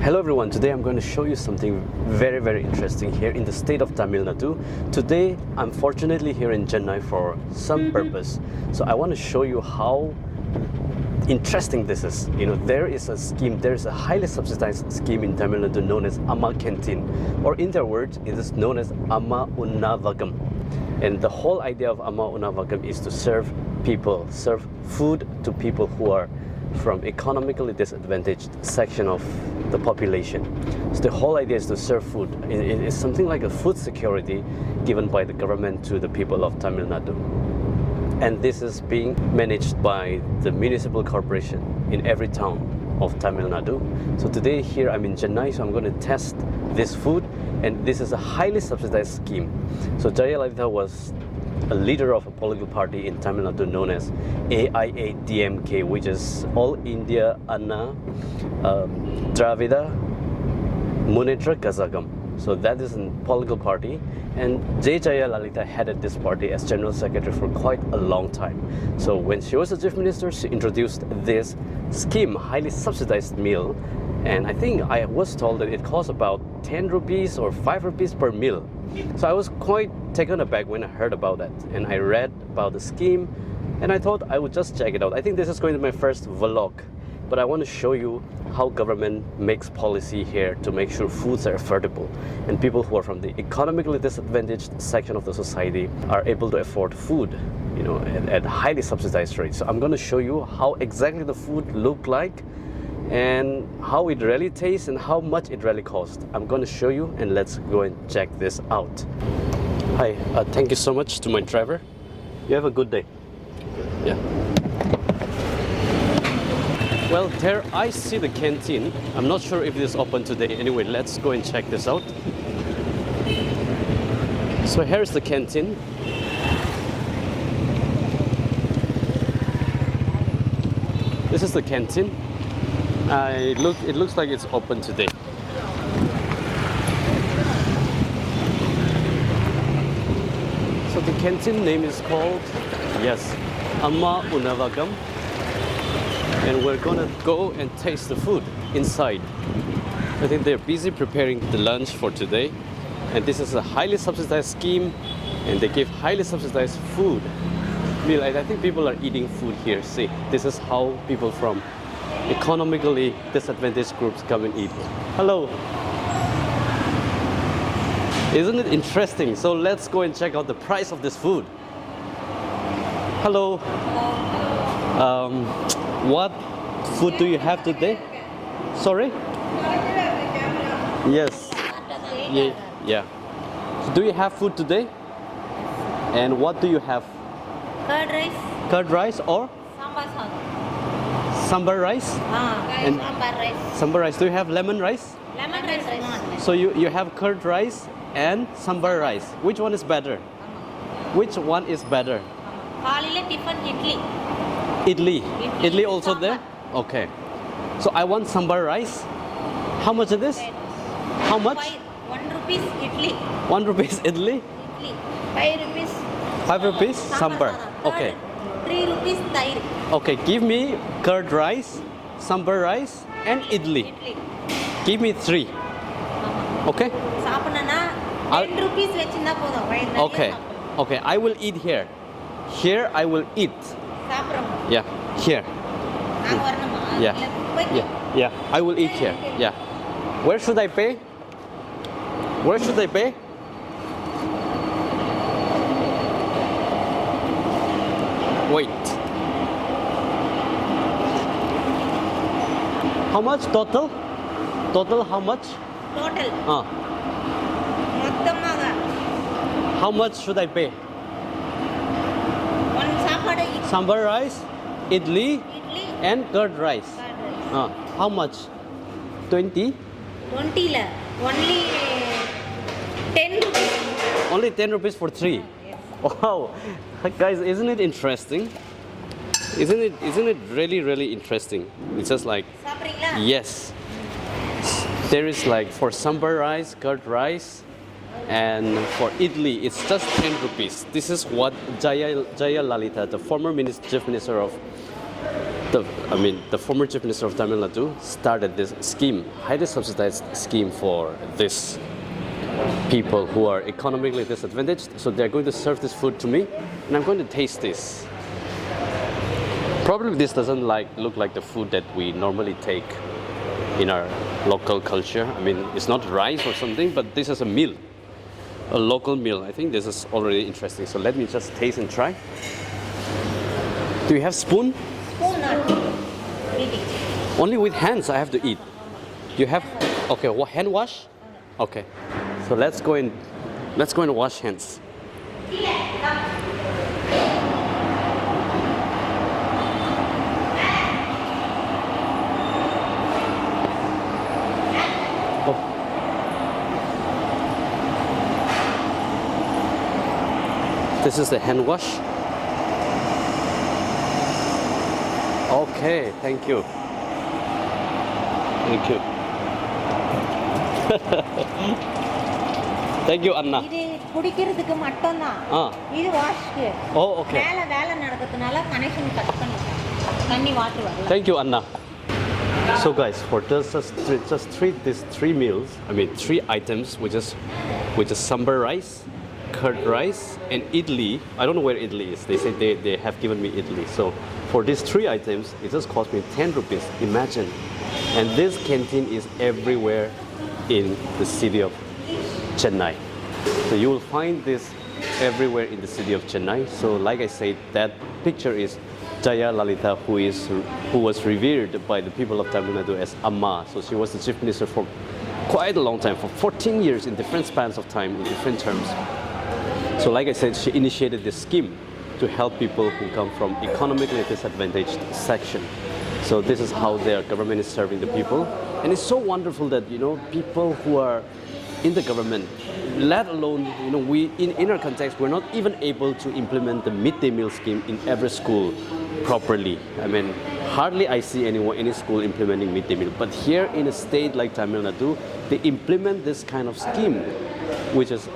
Hello everyone, today I'm going to show you something very interesting here in the state of Tamil Nadu. Today I'm fortunately here in Chennai for some purpose. So I want to show you how interesting this is. You know, there is a highly subsidized scheme in Tamil Nadu known as Amma Canteen, or in their words it is known as Amma Unnavagam. And the whole idea of Amma Unnavagam is to serve food to people who are from economically disadvantaged section of the population. So the whole idea is to serve food. It is something like a food security given by the government to the people of Tamil Nadu. And this is being managed by the municipal corporation in every town of Tamil Nadu. So today here I'm in Chennai, so I'm going to test this food, and this is a highly subsidized scheme. So Jayalalitha was a leader of a political party in Tamil Nadu known as AIADMK, which is All India Anna Dravida Munnetra Kazhagam. So that is a political party, and Jayalalitha headed this party as General Secretary for quite a long time. So when she was a Chief Minister, she introduced this scheme, highly subsidized meal, and I think I was told that it costs about 10 rupees or 5 rupees per meal. So I was quite taken aback when I heard about that, and I read about the scheme, and I thought I would just check it out. I think this is going to be my first vlog, but I want to show you how government makes policy here to make sure foods are affordable, and people who are from the economically disadvantaged section of the society are able to afford food, you know, at highly subsidized rates. So I'm going to show you how exactly the food look like, and how it really tastes, and how much it really costs. I'm going to show you, and let's go and check this out. Hi, thank you so much to my driver. You have a good day. Yeah. Well, there I see the canteen. I'm not sure if it is open today. Anyway, let's go and check this out. So here's the canteen. This is the canteen. It looks like it's open today. So the canteen name is called, yes, Amma Unnavagam. And we're gonna go and taste the food inside. I think they're busy preparing the lunch for today. And this is a highly subsidized scheme, and they give highly subsidized food. I think people are eating food here. See, this is how people from economically disadvantaged groups come and eat. Hello. Isn't it interesting? So let's go and check out the price of this food. Hello. What food do you have today? Sorry? Yes. Yeah. So do you have food today? And what do you have? Curd rice. Curd rice or? Sambar rice? And Sambar rice. Sambar rice. Do you have lemon rice? Lemon rice. So you have curd rice and sambar rice. Which one is better? Which one is better? Idli. Idli also Sambar. there? Okay. So I want sambar rice. How much is this? How much? 1 rupees idli. 1 rupees idli? 5 rupees. 5 rupees sambar. Okay. 3 rupees tairi. Okay, give me curd rice, sambar rice, and idli. Give me 3. Okay? சாப்பிடனா 10 rupees வெச்சிருந்தா போதும். Okay. Okay, I will eat here. Here I will eat. சாப்பிடுறோம். Yeah, here. நாங்க வரணுமா? Yeah. I will eat here. Yeah. Where should I pay? Where should I pay? Wait. How much total? Total how much? Total. மொத்தமாக. How much should I pay? One சாப்பாடு. Sambar rice, idli, and curd rice. How much? 20? 20 la. Only 10 rupees. Only 10 rupees for 3. Yes. Wow. Guys, isn't it interesting? Isn't it really interesting? It's just like, சாப்பிடுறீங்களா? yes. There is like for sambar rice, curd rice, and for idli, it's just 10 rupees. This is what Jayalalitha, the former Chief Minister of the former Chief Minister of Tamil Nadu started this scheme, highly subsidized scheme for this people who are economically disadvantaged. So they're going to serve this food to me, and I'm going to taste this. Probably this doesn't look like the food that we normally take in our local culture. I mean, it's not rice or something, but this is a meal, a local meal. I think this is already interesting. So let me just taste and try. Do you have spoon? Spoon not. Eating. Only with hands I have to eat. Do you have? Okay, hand wash? Okay. So let's go and wash hands. This is the hand wash. Okay, thank you. Thank you. Thank you, Anna. இது குடிக்கிறதுக்கு மட்டும் தான். இது வாஷ்க்கு. Oh, okay. வேலை நடக்கிறதுனால connection cut பண்ணிட்டேன். தண்ணி water வரல. Thank you, Anna. So guys, for just these three meals, I mean 3 items, which is sambar rice, curd rice, and idli. I don't know where idli is. They say they have given me idli. So for these 3 items, it just cost me 10 rupees. Imagine. And this canteen is everywhere in the city of Chennai. So you will find this everywhere in the city of Chennai. So like I said, that picture is Jaya Lalita, who was revered by the people of Tamil Nadu as Amma. So she was the chief minister for quite a long time, for 14 years in different spans of time, in different terms. So like I said, she initiated this scheme to help people who come from economically disadvantaged section. So this is how their government is serving the people. And it's so wonderful that, people who are in the government, let alone, we in our context, we're not even able to implement the midday meal scheme in every school properly. I mean, hardly I see any school implementing midday meal. But here in a state like Tamil Nadu, they implement this kind of scheme, which is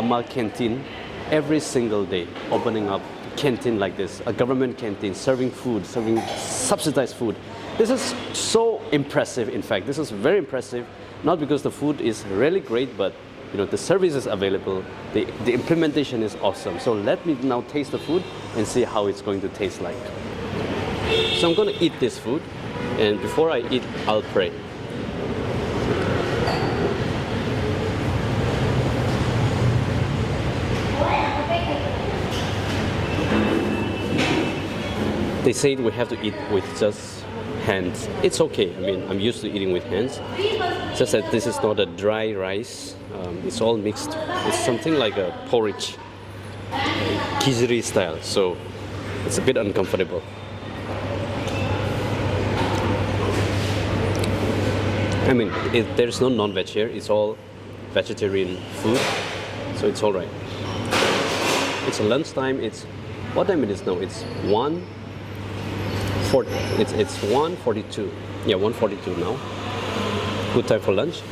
Amma Canteen, every single day, opening up canteen like this, a government canteen, serving food, serving subsidized food. This is so impressive. In fact, this is very impressive, not because the food is really great, but the service is available, the implementation is awesome. So let me now taste the food and see how it's going to taste like. So I'm going to eat this food, and before I eat, I'll pray. They say we have to eat with just hands. It's okay. I mean, I'm used to eating with hands. Just that this is not a dry rice. It's all mixed. It's something like a porridge, khichdi style. So it's a bit uncomfortable. I mean, there's no non-veg here. It's all vegetarian food. So it's all right. It's a lunchtime. What time it is now? It's 1:42. Yeah, 1:42 now. Good time for lunch.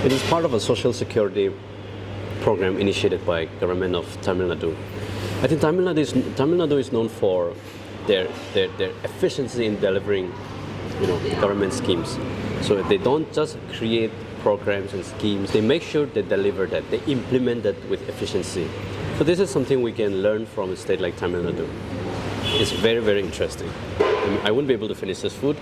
It is part of a social security program initiated by government of Tamil Nadu. I think Tamil Nadu is known for their efficiency in delivering, government schemes. So they don't just create programs and schemes. They make sure they deliver that. They implement that with efficiency. So this is something we can learn from a state like Tamil Nadu. It's very, very interesting. I wouldn't be able to finish this food.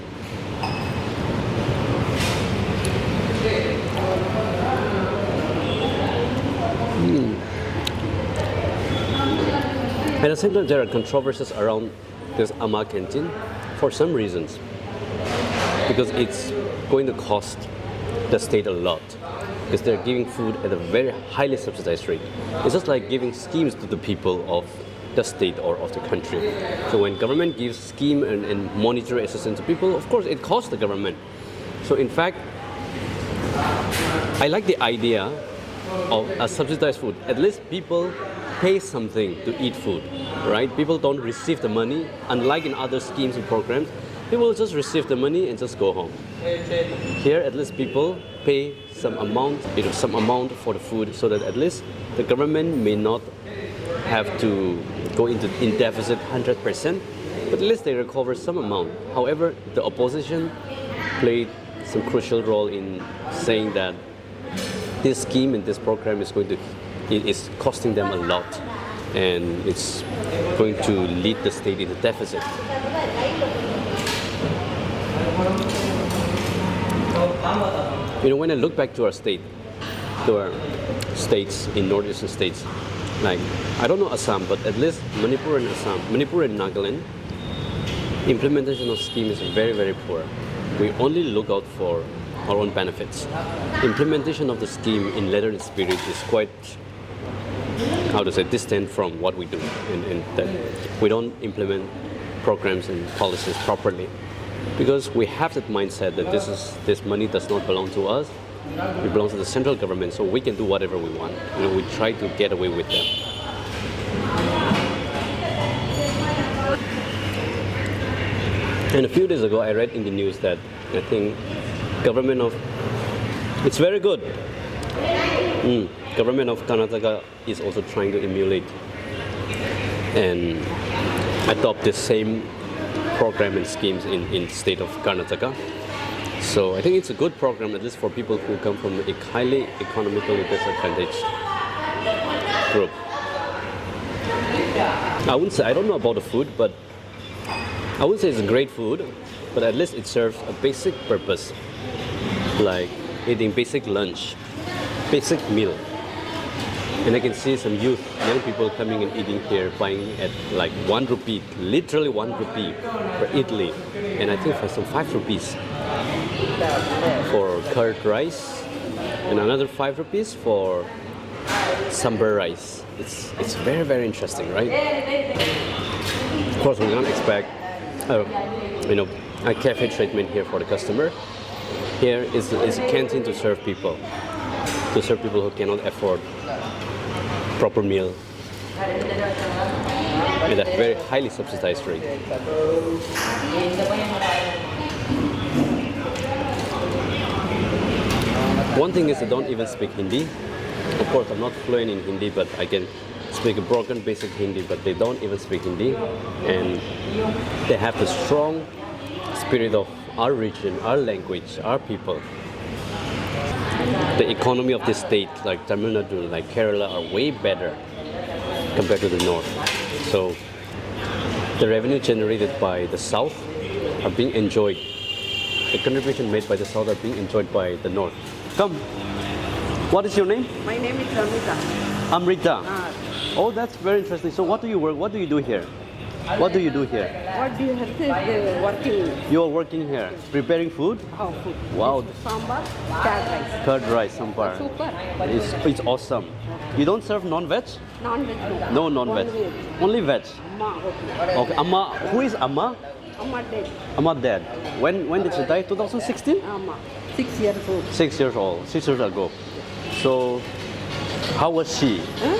At the same time, there are controversies around this Amma Canteen for some reasons. Because it's going to cost the state a lot. Because they're giving food at a very highly subsidized rate. It's just like giving schemes to the people of the state or of the country. So when government gives scheme and monetary assistance to people, of course it costs the government. So in fact, I like the idea of a subsidized food. At least people pay something to eat food, right? People don't receive the money, unlike in other schemes and programs. People will just receive the money and just go home. Here, at least people pay some amount for the food, so that at least the government may not have to go in deficit 100%, but at least they recover some amount. However, the opposition played some crucial role in saying that this scheme and this program is costing them a lot, and it's going to lead the state into deficit. When I look back to our states in northeastern states, like I don't know Assam, but at least Manipur and Nagaland, implementation of scheme is very, very poor. We only look out for our own benefits. Implementation of the scheme in letter and spirit is quite, distant from what we do, and that we don't implement programs and policies properly, because we have that mindset that this money does not belong to us. It belongs to the central government, so we can do whatever we want. We try to get away with them. And a few days ago, I read in the news that I think it's very good. Government of Karnataka is also trying to emulate and adopt the same program and schemes in state of Karnataka. So I think it's a good program, at least for people who come from a highly economically disadvantaged group. I don't know about the food, but I wouldn't say it's a great food, but at least it serves a basic purpose, like eating basic lunch, basic meal. And I can see some young people coming and eating here, buying at like 1 rupee, literally 1 rupee for idli, and I think for some 5 rupees for curd rice, and another 5 rupees for sambar rice. It's very, very interesting, right? Of course, we don't expect a cafe treatment here for the customer. Here is a canteen to serve people who cannot afford proper meal at a very highly subsidized rate. One thing is they don't even speak Hindi. Of course, I'm not fluent in Hindi, but I can speak a broken basic Hindi, but they don't even speak Hindi. And they have the strong spirit of our region, our language, our people. The economy of this state, like Tamil Nadu, like Kerala, are way better compared to the north. So the revenue generated by the south are being enjoyed. The contribution made by the south are being enjoyed by the north. Come. What is your name? My name is Amrita. Amrita. Oh, that's very interesting. So what do you work? What do you do here? What do you do here? What do you have to working? You are working here, preparing food? Oh, food. Wow. Sambar, curd rice. Curd rice, sambar. Super. It's awesome. You don't serve non-veg? Non-veg. No non-veg. Only veg. Amma, okay. Okay. Amma. Who is Amma? Amma dead. Amma dead. When did she die? 2016? Amma, 6 years old. 6 years old. 6 years ago. So, how was she? Huh?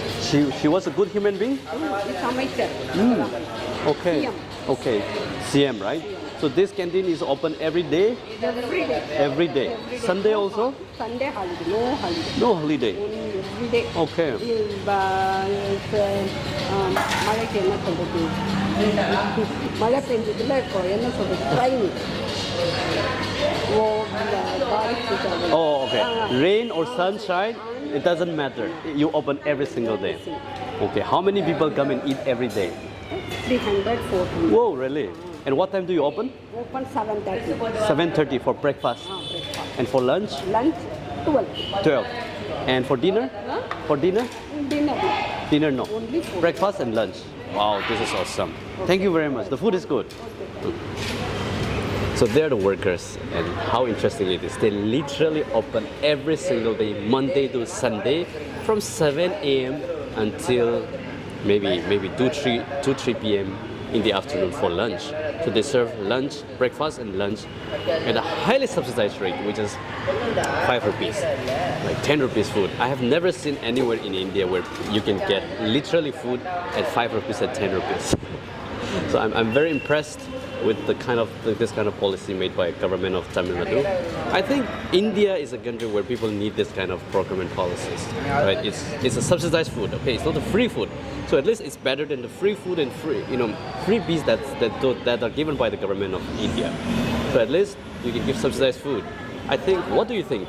She was a good human being? It's amateur. Okay. CM. Okay. CM, right? So this canteen is open every day? Every day. Every day. Sunday also? Sunday holiday. No holiday. No holiday. Only every day. Okay. மழைக்கு என்ன சொல்றது மழை பெஞ்சதுல இப்போ என்ன சொல்றது drain Oh, okay. Rain or sunshine, it doesn't matter. You open every single day. Okay. How many people come and eat every day? 300, 400. Whoa, really? And what time do you open? Open 7:30. 7:30 for breakfast. Breakfast. And for lunch? Lunch 12. 12. And for dinner? Huh? For dinner? Dinner. Dinner, no. Only food. Breakfast and lunch. Wow, this is awesome. Thank you very much. The food is good. So they're the workers, and how interesting it is. They literally open every single day, Monday to Sunday, from 7 a.m. until maybe 2-3 p.m. in the afternoon for lunch. So they serve lunch, breakfast and lunch at a highly subsidized rate, which is 5 rupees, like 10 rupees food. I have never seen anywhere in India where you can get literally food at 5 rupees and 10 rupees. So I'm very impressed with this kind of policy made by government of Tamil Nadu. I think India is a country where people need this kind of procurement policies, right? It's a subsidized food, okay? It's not a free food, so at least it's better than the free food and freebies that are given by the government of India. So at least you can give subsidized food. I think. What do you think?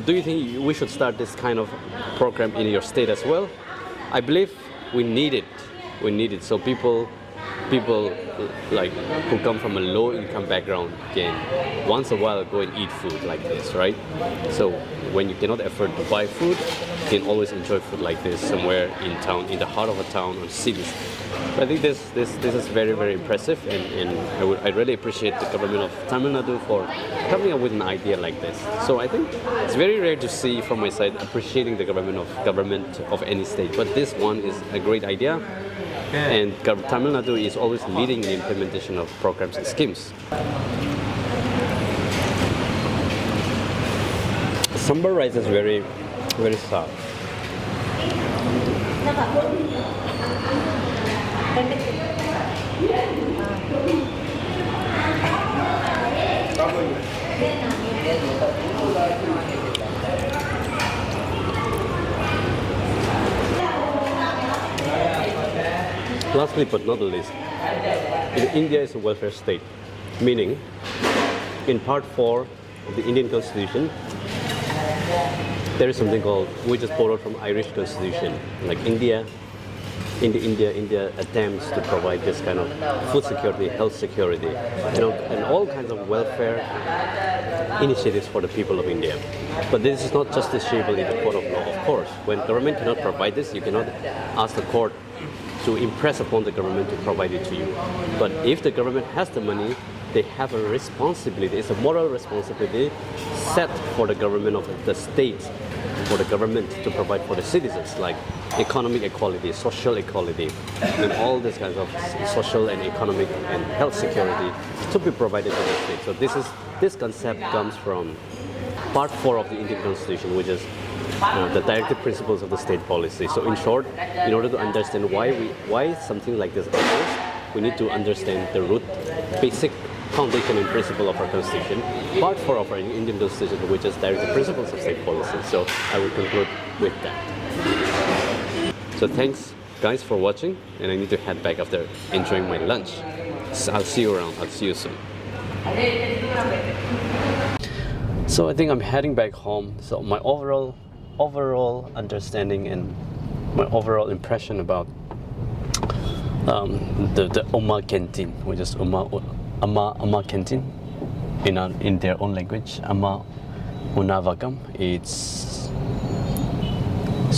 Do you think we should start this kind of program in your state as well? I believe we need it. We need it so people like who come from a low income background can once a while go and eat food like this, right? So when you cannot afford to buy food, you can always enjoy food like this somewhere in town, in the heart of a town or cities. I think this is very, very impressive, and I really appreciate the government of Tamil Nadu for coming up with an idea like this. So I think it's very rare to see from my side appreciating the government of any state, but this one is a great idea. And Tamil Nadu is always leading the implementation of programs and schemes. Sambar rice is very, very soft. Lastly but not the least, India is a welfare state, meaning in Part 4 of the Indian Constitution, there is something called, which is borrowed from Irish Constitution, like India attempts to provide this kind of food security, health security, and all kinds of welfare initiatives for the people of India. But this is not justiciable in the court of law, of course. When government cannot provide this, you cannot ask the court to impress upon the government to provide it to you. But if the government has the money, they have a responsibility, it's a moral responsibility set for the government of the state, for the government to provide for the citizens, like economic equality, social equality, and all these kinds of social and economic and health security to be provided to the state. So this concept comes from Part 4 of the Indian Constitution, which is the directive principles of the state policy. So in short, in order to understand why something like this occurs, we need to understand the root, basic foundation and principle of our constitution, Part 4 of our Indian Constitution, which is directive principles of state policy. So I will conclude with that. So thanks guys for watching, and I need to head back after enjoying my lunch. So I'll see you around. I'll see you soon. So I think I'm heading back home. So my overall understanding and my overall impression about the Amma Canteen, which is Amma Canteen in their own language, Amma Unavagam. It's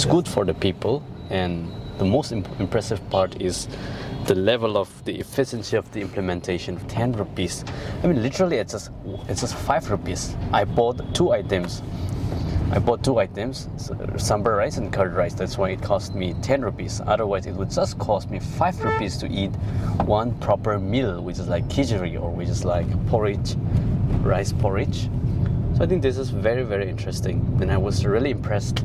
good for the people, and the most impressive part is the level of the efficiency of the implementation. 10 rupees. I mean, literally, it's just 5 rupees. I bought two items, sambar rice and curd rice. That's why it cost me 10 rupees. Otherwise, it would just cost me 5 rupees to eat one proper meal, which is like khichdi, or which is like porridge, rice porridge. So I think this is very, very interesting, and I was really impressed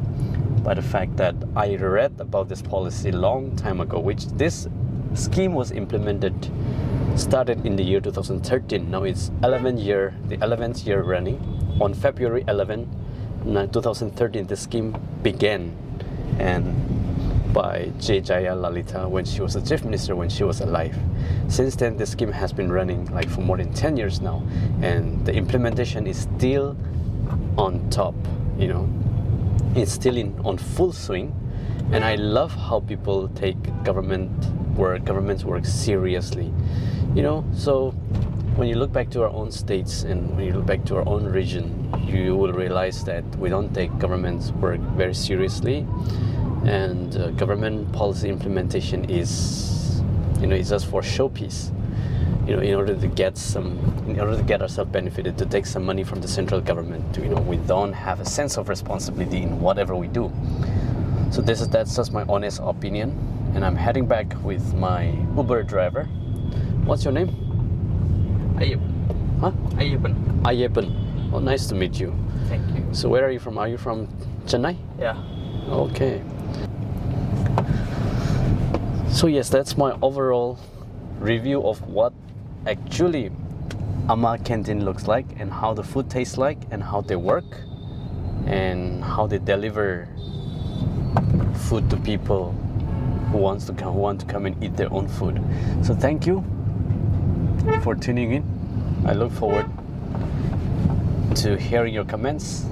by the fact that I read about this policy long time ago, which this scheme was started in the year 2013. Now it's the 11th year running. On February 11, 2013, the scheme began, and by J. Jaya Lalita when she was the chief minister, when she was alive. Since then, the scheme has been running like for more than 10 years now, and the implementation is still on top. It's still on full swing, and I love how people take government's work seriously. So when you look back to our own states and when you look back to our own region, you will realize that we don't take government's work very seriously, and government policy implementation is, it's just for showpiece. In order to get ourselves benefited, to take some money from the central government. We don't have a sense of responsibility in whatever we do. So that's just my honest opinion, and I'm heading back with my Uber driver. What's your name? Ayepan. Huh? Ayepan. Ayepan. Oh, nice to meet you. Thank you. So where are you from? Are you from Chennai? Yeah. Okay. So yes, that's my overall review of what actually Amma Canteen looks like, and how the food tastes like, and how they work, and how they deliver food to people who want to come and eat their own food. So thank you for tuning in. I look forward to hearing your comments